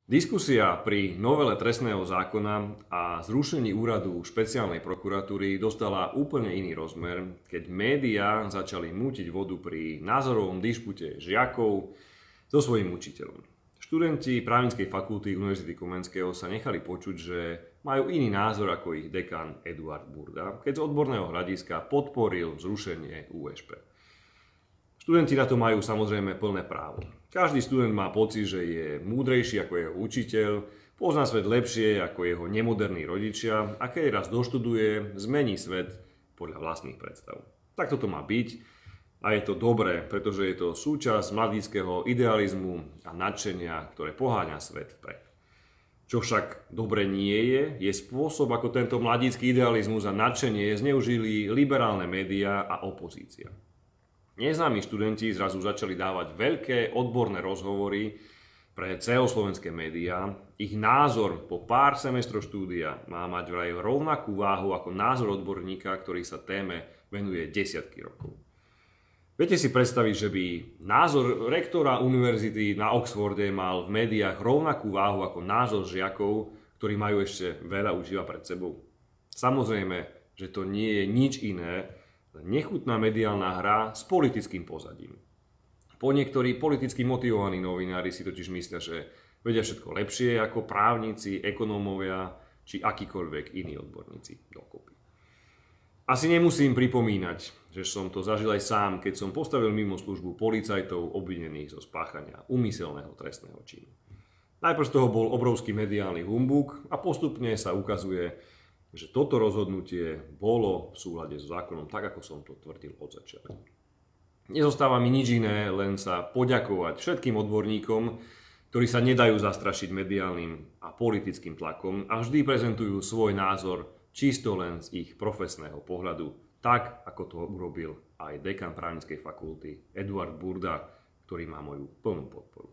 Diskusia pri novele trestného zákona a zrušení úradu špeciálnej prokuratúry dostala úplne iný rozmer, keď médiá začali mútiť vodu pri názorovom dišpute žiakov so svojím učiteľom. Študenti právnickej fakulty Univerzity Komenského sa nechali počuť, že majú iný názor ako ich dekan Eduard Burda, keď z odborného hľadiska podporil zrušenie USP. Študenti na to majú samozrejme plné právo. Každý študent má pocit, že je múdrejší ako jeho učiteľ, pozná svet lepšie ako jeho nemoderní rodičia a keď raz doštuduje, zmení svet podľa vlastných predstav. Takto to má byť a je to dobré, pretože je to súčasť mladíckeho idealizmu a nadšenia, ktoré poháňa svet vpred. Čo však dobre nie je spôsob, ako tento mladícky idealizmus a nadšenie zneužili liberálne médiá a opozícia. Neznámi študenti zrazu začali dávať veľké odborné rozhovory pre celoslovenské médiá. Ich názor po pár semestrov štúdia má mať vraj rovnakú váhu ako názor odborníka, ktorý sa téme venuje desiatky rokov. Viete si predstaviť, že by názor rektora univerzity na Oxforde mal v médiách rovnakú váhu ako názor žiakov, ktorí majú ešte veľa uživa pred sebou? Samozrejme, že to nie je nič iné, nechutná mediálna hra s politickým pozadím. Po niektorí politicky motivovaní novinári si totiž myslia, že vedia všetko lepšie ako právnici, ekonómovia či akýkoľvek iní odborníci dokopy. Asi nemusím pripomínať, že som to zažil aj sám, keď som postavil mimo službu policajtov obvinených zo spáchania úmyselného trestného činu. Najprv z toho bol obrovský mediálny humbuk a postupne sa ukazuje, že toto rozhodnutie bolo v súlade s zákonom tak, ako som to tvrdil od začiatku. Nezostáva mi nič iné, len sa poďakovať všetkým odborníkom, ktorí sa nedajú zastrašiť mediálnym a politickým tlakom a vždy prezentujú svoj názor čisto len z ich profesného pohľadu, tak ako to urobil aj dekan právnickej fakulty Eduard Burda, ktorý má moju plnú podporu.